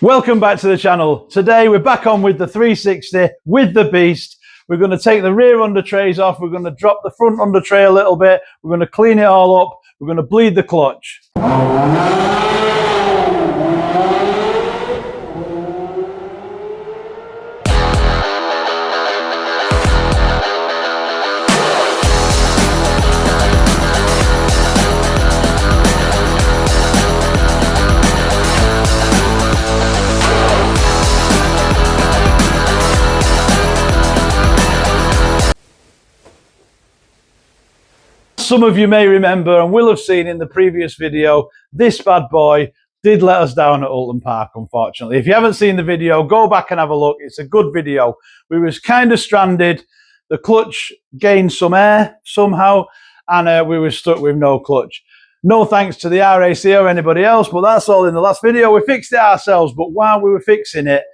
Welcome back to the channel. Today we're back on with the 360 with the beast. We're going to take the rear under trays off. We're going to drop the front under tray a little bit. We're going to clean it all up. We're going to bleed the clutch. Some of you may remember and will have seen in the previous video, this bad boy did let us down at Oulton Park, unfortunately. If you haven't seen the video, go back and have a look. It's a good video. We was kind of stranded. The clutch gained some air somehow, and we were stuck with no clutch. No thanks to the RAC or anybody else, but that's all in the last video. We fixed it ourselves, but while we were fixing it,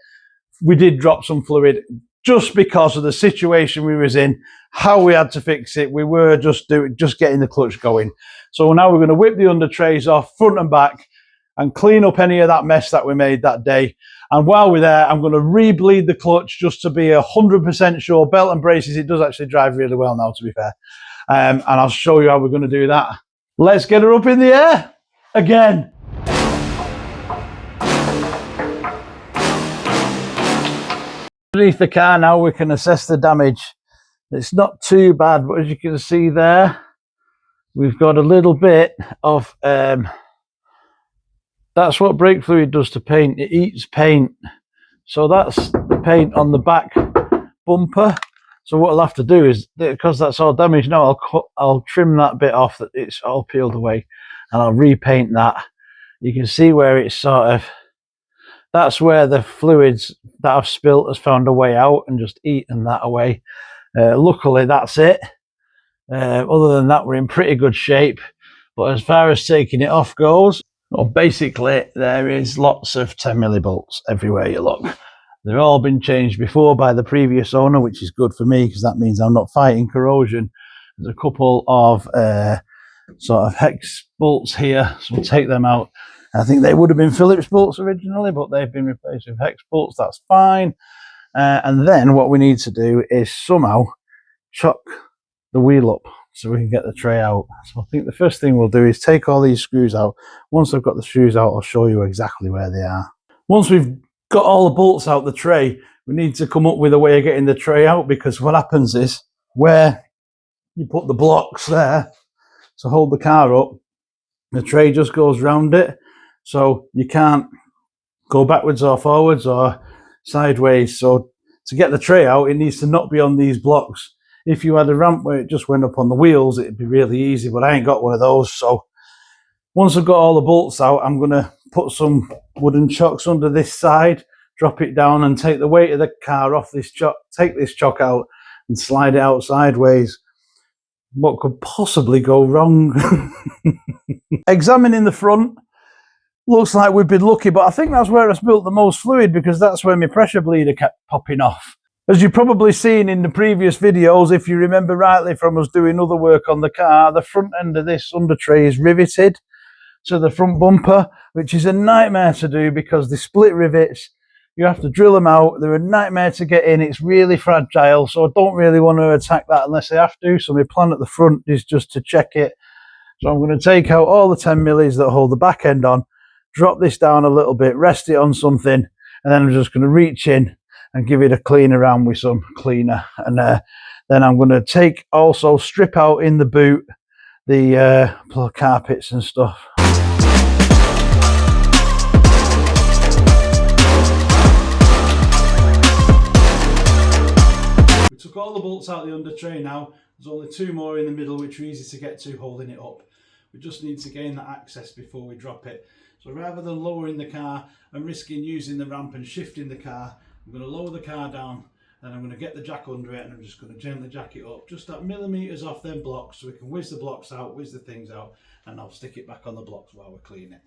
we did drop some fluid just because of the situation we was in, how we had to fix it. We were just getting the clutch going. So now we're going to whip the under trays off front and back and clean up any of that mess that we made that day. And while we're there, I'm going to re-bleed the clutch just to be 100% sure. Belt and braces, it does actually drive really well now, to be fair. And I'll show you how we're going to do that. Let's get her up in the air again. Underneath the car now, we can assess the damage. It's not too bad, but as you can see there, we've got a little bit of that's what brake fluid does to paint. It eats paint. So that's the paint on the back bumper. So what I'll have to do is, because that's all damaged now, I'll trim that bit off that it's all peeled away, and I'll repaint that. You can see where it's sort of, that's where the fluids that I've spilt has found a way out and just eaten that away. Luckily, that's it. Other than that, we're in pretty good shape. But as far as taking it off goes, well, basically, there is lots of 10mm bolts everywhere you look. They've all been changed before by the previous owner, which is good for me because that means I'm not fighting corrosion. There's a couple of sort of hex bolts here, so we'll take them out. I think they would have been Phillips bolts originally, but they've been replaced with hex bolts. That's fine. And then what we need to do is somehow chuck the wheel up so we can get the tray out. So I think the first thing we'll do is take all these screws out. Once I've got the screws out, I'll show you exactly where they are. Once we've got all the bolts out the tray, we need to come up with a way of getting the tray out, because what happens is where you put the blocks there to hold the car up, the tray just goes round it. So you can't go backwards or forwards or sideways. So to get the tray out, it needs to not be on these blocks. If you had a ramp where it just went up on the wheels, it'd be really easy, but I ain't got one of those. So once I've got all the bolts out, I'm going to put some wooden chocks under this side, drop it down and take the weight of the car off this chock, take this chock out and slide it out sideways. What could possibly go wrong? Examining the front, looks like we've been lucky, but I think that's where I spilt the most fluid, because that's where my pressure bleeder kept popping off. As you've probably seen in the previous videos, if you remember rightly from us doing other work on the car, the front end of this under tray is riveted to the front bumper, which is a nightmare to do because the split rivets, you have to drill them out. They're a nightmare to get in. It's really fragile, so I don't really want to attack that unless I have to. So my plan at the front is just to check it. So I'm going to take out all the 10mm that hold the back end on, drop this down a little bit, rest it on something, and then I'm just going to reach in and give it a clean around with some cleaner. And then I'm going to also strip out in the boot the carpets and stuff. We took all the bolts out of the under tray now. There's only two more in the middle, which are easy to get to holding it up. We just need to gain that access before we drop it. So rather than lowering the car and risking using the ramp and shifting the car, I'm going to lower the car down, and I'm going to get the jack under it, and I'm just going to gently jack it up, just at millimetres off them blocks, so we can whiz the blocks out, whiz the things out, and I'll stick it back on the blocks while we're cleaning it.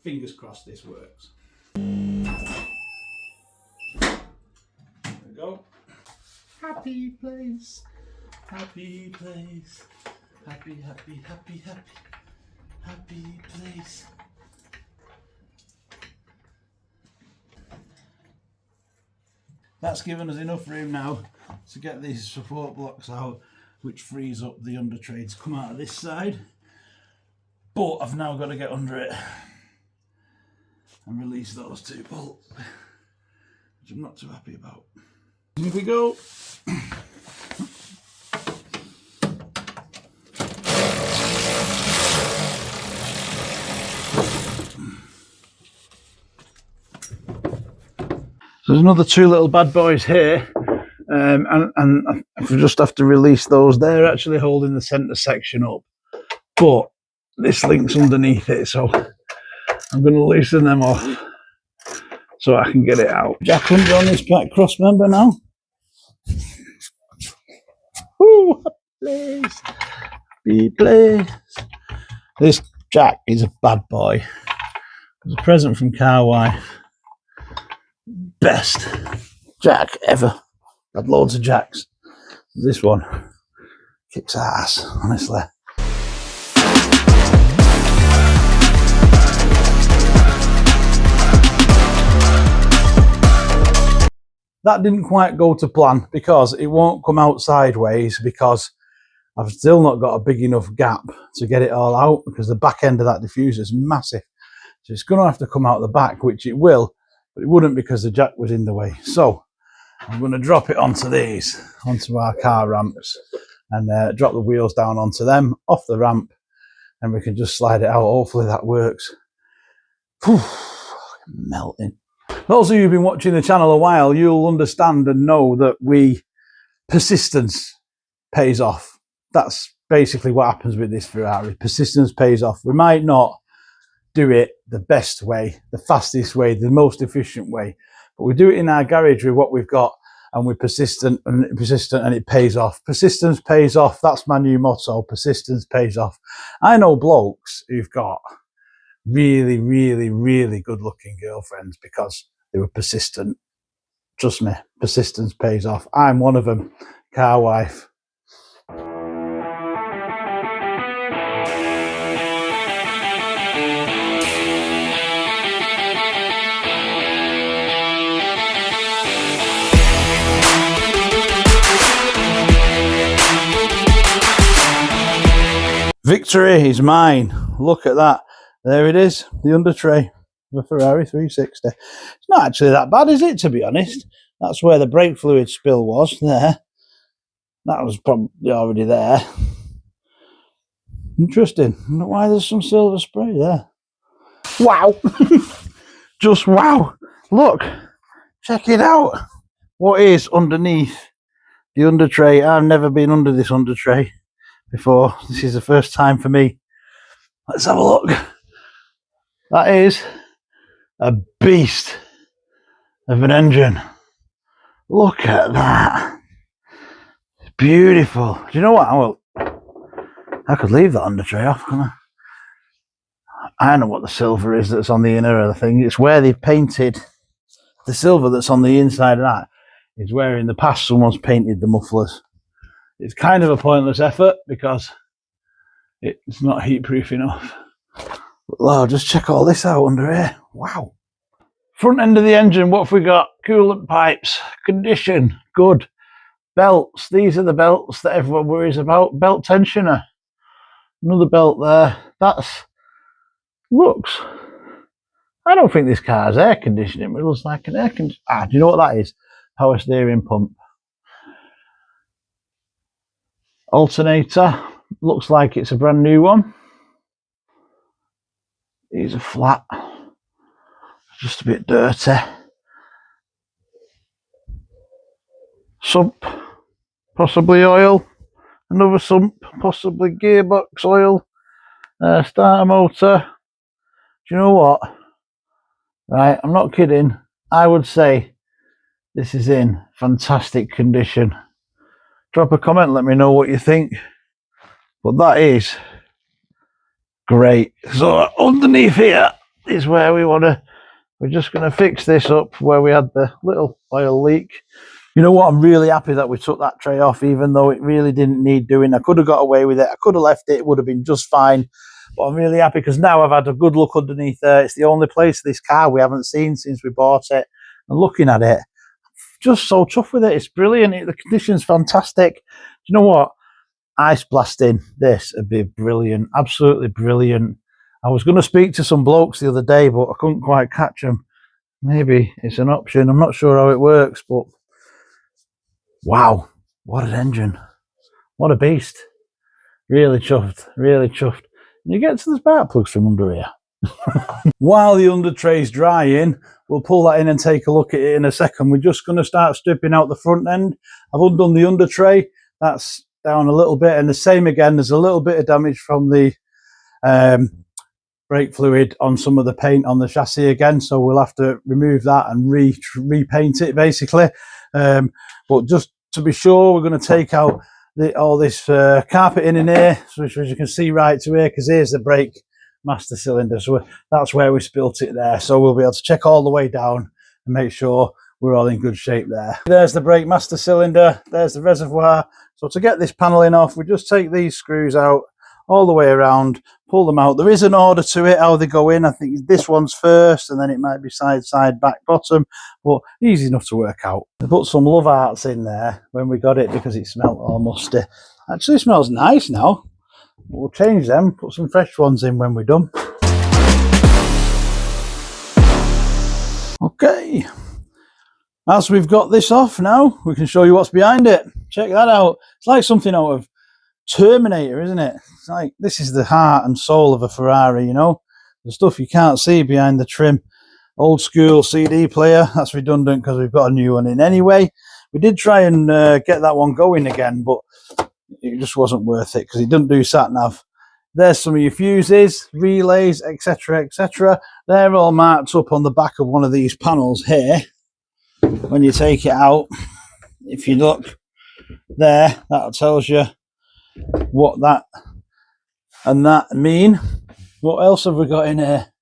Fingers crossed this works. There we go. Happy place, happy place, happy, happy, happy, happy, happy place. That's given us enough room now to get these support blocks out, which frees up the under tray to come out of this side. But I've now got to get under it and release those 2 bolts, which I'm not too happy about. Here we go. So there's another 2 little bad boys here, and I just have to release those. They're actually holding the centre section up, but this link's underneath it, so I'm going to loosen them off so I can get it out. Jack under on this back cross member now. Woo! Please be pleased. This Jack is a bad boy. It's a present from car wife. Best Jack ever. Had loads of Jacks. This one kicks ass, honestly. That didn't quite go to plan because it won't come out sideways, because I've still not got a big enough gap to get it all out, because the back end of that diffuser is massive. So it's going to have to come out the back, which it will, but it wouldn't because the jack was in the way. So I'm going to drop it onto these, onto our car ramps, and drop the wheels down onto them, off the ramp, and we can just slide it out. Hopefully that works. Whew, melting. Those of you who've been watching the channel a while, you'll understand and know that persistence pays off. That's basically what happens with this Ferrari. Persistence pays off. We might not do it the best way, the fastest way, the most efficient way, but we do it in our garage with what we've got, and we're persistent and it pays off. Persistence pays off. That's my new motto. Persistence pays off. I know blokes who've got really, really, really good looking girlfriends because they were persistent. Trust me, persistence pays off. I'm one of them. Car wife. Victory is mine. Look at that. There it is, the under tray of a Ferrari 360. It's not actually that bad, is it, to be honest? That's where the brake fluid spill was, there. That was probably already there. Interesting. I don't know why there's some silver spray there. Wow. Just wow. Look. Check it out. What is underneath the under tray? I've never been under this under tray before. This is the first time for me. Let's have a look. That is a beast of an engine. Look at that. It's beautiful. Do you know what? I could leave that under tray off, couldn't I know what the silver is that's on the inner of the thing. It's where they've painted the silver that's on the inside of that. Is where in the past someone's painted the mufflers. It's kind of a pointless effort because it's not heat proof enough. But wow, just check all this out under here. Wow. Front end of the engine, what have we got? Coolant pipes, condition, good. Belts, these are the belts that everyone worries about. Belt tensioner, another belt there. Looks, I don't think this car's air conditioning, but it looks like an air conditioner. Do you know what that is? Power steering pump. Alternator, looks like it's a brand new one. These are flat, just a bit dirty. Sump, possibly oil. Another sump, possibly gearbox oil. Starter motor. Do you know what? Right, I'm not kidding. I would say this is in fantastic condition. Drop a comment, let me know what you think. But that is great. So underneath here is where we're just going to fix this up where we had the little oil leak. You know what? I'm really happy that we took that tray off, even though it really didn't need doing. I could have got away with it. I could have left it. It would have been just fine. But I'm really happy because now I've had a good look underneath there. It's the only place this car we haven't seen since we bought it. And looking at it, I'm just so tough with it. It's brilliant. The condition's fantastic. Do you know what? Ice blasting this would be brilliant. Absolutely brilliant. I was going to speak to some blokes the other day, but I couldn't quite catch them. Maybe it's an option. I'm not sure how it works, but wow, what an engine. What a beast. Really chuffed, really chuffed. And you get to the spark plugs from under here. While the under tray's drying, we'll pull that in and take a look at it in a second. We're just going to start stripping out the front end. I've undone the under tray. That's down a little bit, and the same again. There's a little bit of damage from the brake fluid on some of the paint on the chassis again, so we'll have to remove that and repaint it basically. But just to be sure, we're going to take out all this carpeting in here, which as you can see right to here, because here's the brake master cylinder, so that's where we spilt it there. So we'll be able to check all the way down and make sure we're all in good shape there. There's the brake master cylinder, there's the reservoir. So to get this paneling off, we just take these screws out all the way around, pull them out. There is an order to it, how they go in. I think this one's first, and then it might be side, back, bottom, but easy enough to work out. I put some love hearts in there when we got it because it smelled all musty. Actually smells nice now. We'll change them, put some fresh ones in when we're done. Okay, as we've got this off now, we can show you what's behind it. Check that out. It's like something out of Terminator, isn't it? It's like, this is the heart and soul of a Ferrari, you know, the stuff you can't see behind the trim. Old school CD player, that's redundant because we've got a new one in anyway. We did try and get that one going again, but it just wasn't worth it because it doesn't do sat nav. There's some of your fuses, relays, etc, etc. They're all marked up on the back of one of these panels here. When you take it out, if you look there, that tells you what that and that mean. What else have we got in here?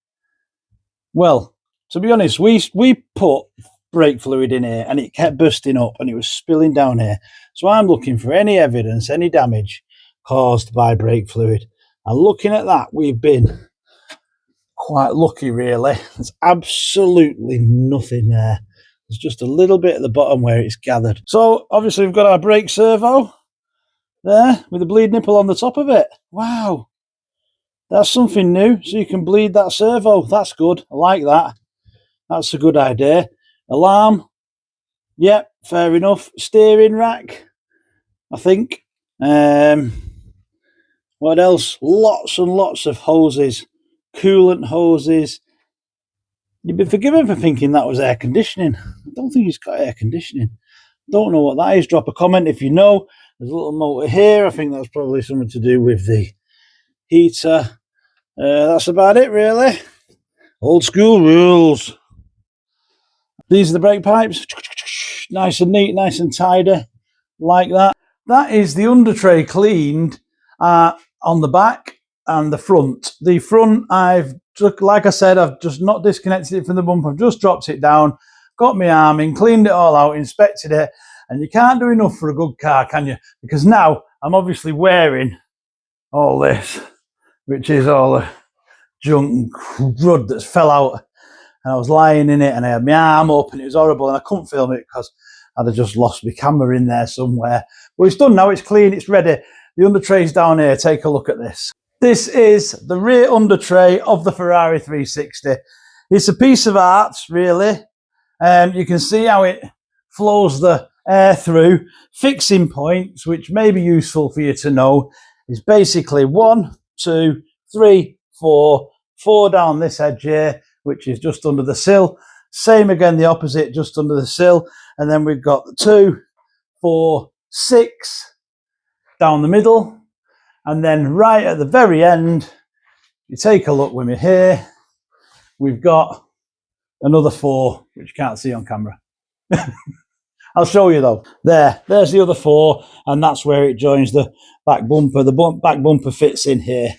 Well, to be honest, we put brake fluid in here and it kept bursting up and it was spilling down here. So I'm looking for any evidence, any damage caused by brake fluid. And looking at that, we've been quite lucky really. There's absolutely nothing there. There's just a little bit at the bottom where it's gathered. So obviously we've got our brake servo there with a bleed nipple on the top of it. Wow, that's something new. So you can bleed that servo. That's good. I like that. That's a good idea. Alarm. Yep, fair enough. Steering rack, I think. What else? Lots and lots of hoses. Coolant hoses. You'd be forgiven for thinking that was air conditioning. I don't think it's got air conditioning. Don't know what that is. Drop a comment if you know. There's a little motor here. I think that's probably something to do with the heater. That's about it really. Old school rules. These are the brake pipes. Nice and neat, nice and tidy. Like that. That is the under tray cleaned on the back and the front. The front, like I said, I've just not disconnected it from the bumper. I've just dropped it down, got my arm in, cleaned it all out, inspected it. And you can't do enough for a good car, can you? Because now I'm obviously wearing all this, which is all the junk and crud that's fell out. And I was lying in it and I had my arm up and it was horrible and I couldn't film it because I'd have just lost my camera in there somewhere. But it's done now, it's clean, it's ready. The under tray's down here, take a look at this. This is the rear under tray of the Ferrari 360. It's a piece of art, really. You can see how it flows the air through. Fixing points, which may be useful for you to know, is basically 1, 2, 3, 4, 4 down this edge here, which is just under the sill. Same again, the opposite, just under the sill. And then we've got the 2, 4, 6 down the middle. And then right at the very end, you take a look with me here, we've got another 4, which you can't see on camera. I'll show you though. There's the other 4, and that's where it joins the back bumper. The back bumper fits in here.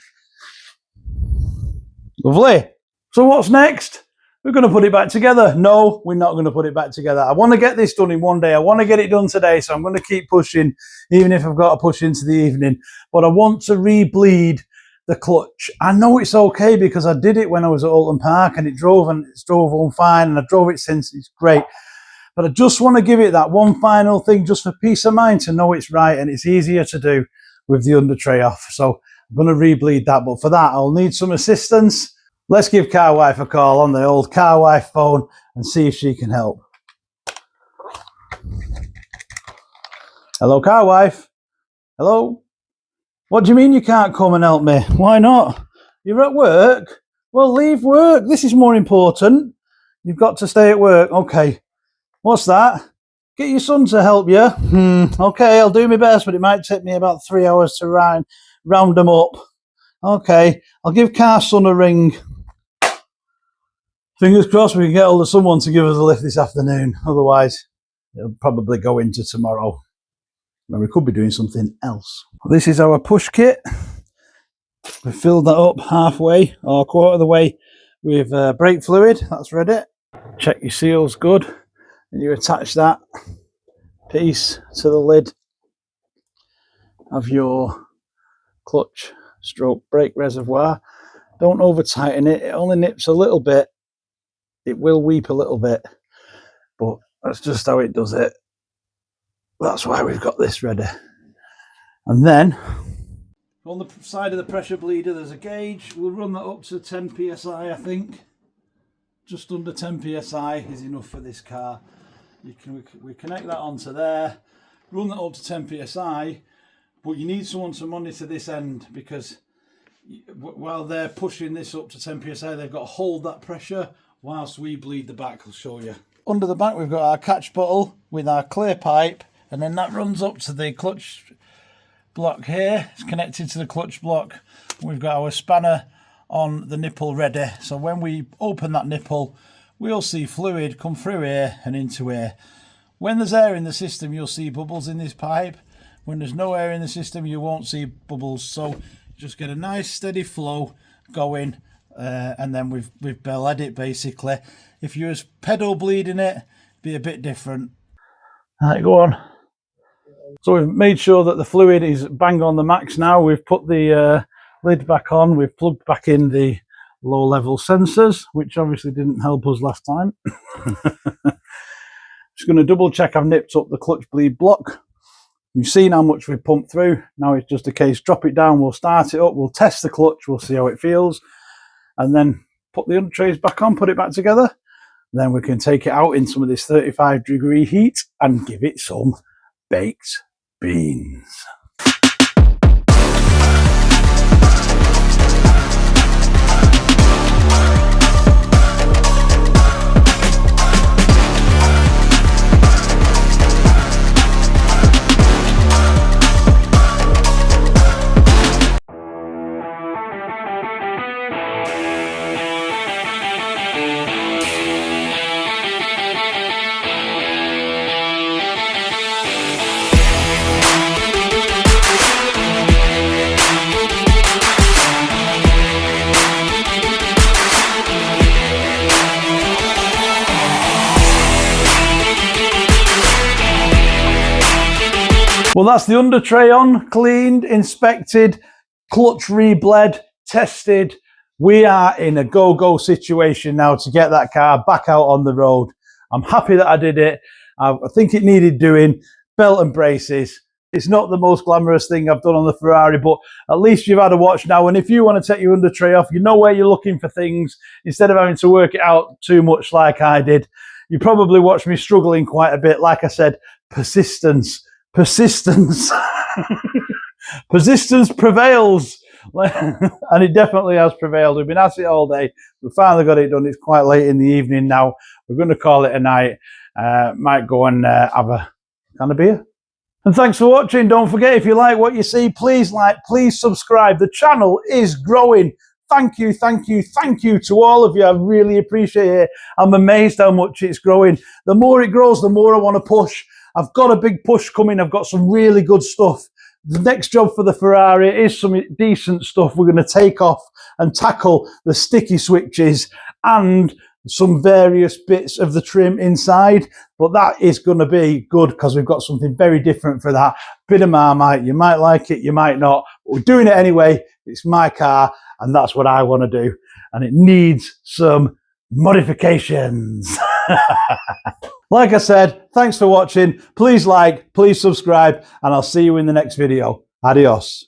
Lovely. So what's next? We're going to put it back together. No, we're not going to put it back together. I want to get this done in one day. I want to get it done today, so I'm going to keep pushing, even if I've got to push into the evening. But I want to re-bleed the clutch. I know it's okay because I did it when I was at Oulton Park and it drove on fine, and I've drove it since. It's great. But I just want to give it that one final thing just for peace of mind to know it's right, and it's easier to do with the under tray off. So I'm going to rebleed that, but for that I'll need some assistance. Let's give car wife a call on the old car wife phone and see if she can help. Hello, car wife. Hello. What do you mean you can't come and help me? Why not? You're at work? Well, leave work. This is more important. You've got to stay at work. Okay. What's that? Get your son to help you. Okay, I'll do my best, but it might take me about 3 hours to round them up. Okay, I'll give Carson a ring. Fingers crossed we can get hold of someone to give us a lift this afternoon. Otherwise, it'll probably go into tomorrow, when we could be doing something else. This is our push kit. We filled that up halfway or a quarter of the way with brake fluid. That's ready. Check your seals good, and you attach that piece to the lid of your clutch stroke brake reservoir. Don't over tighten it. It only nips a little bit. It will weep a little bit, but that's just how it does it. That's why we've got this ready. And then on the side of the pressure bleeder there's a gauge. We'll run that up to 10 psi, I think. Just under 10 psi is enough for this car. We connect that onto there, run that up to 10 psi, but you need someone to monitor this end, because while they're pushing this up to 10 psi they've got to hold that pressure whilst we bleed the back. I'll show you. Under the back we've got our catch bottle with our clear pipe, and then that runs up to the clutch block here. It's connected to the clutch block. We've got our spanner on the nipple ready, so when we open that nipple we'll see fluid come through here and into here. When there's air in the system you'll see bubbles in this pipe. When there's no air in the system you won't see bubbles, so just get a nice steady flow going, and then we've bled it basically. If you was pedal bleeding it, it'd be a bit different. Alright, go on. So we've made sure that the fluid is bang on the max now. We've put the lid back on, we've plugged back in the low level sensors, which obviously didn't help us last time. Just going to double check I've nipped up the clutch bleed block. You've seen how much we've pumped through. Now it's just a case, drop it down, we'll start it up, we'll test the clutch, we'll see how it feels, and then put the under trays back on, put it back together. Then we can take it out in some of this 35-degree heat and give it some baked beans. Well, that's the under tray on, cleaned, inspected, clutch rebled, tested. We are in a go-go situation now to get that car back out on the road. I'm happy that I did it. I think it needed doing. Belt and braces. It's not the most glamorous thing I've done on the Ferrari, but at least you've had a watch now. And if you want to take your under tray off, you know where you're looking for things instead of having to work it out too much like I did. You probably watched me struggling quite a bit. Like I said, persistence. Persistence prevails. And it definitely has prevailed. We've been at it all day. We finally got it done. It's quite late in the evening now. We're going to call it a night. Might go and have a can of beer. And thanks for watching. Don't forget, if you like what you see, please like, please subscribe. The channel is growing. Thank you, thank you, thank you to all of you. I really appreciate it. I'm amazed how much it's growing. The more it grows, the more I want to push. I've got a big push coming. I've got some really good stuff. The next job for the Ferrari is some decent stuff. We're going to take off and tackle the sticky switches and some various bits of the trim inside. But that is going to be good because we've got something very different for that. Bit of Marmite. You might like it, you might not. But we're doing it anyway. It's my car and that's what I want to do. And it needs some modifications. Like I said, thanks for watching. Please like, please subscribe, and I'll see you in the next video. Adios.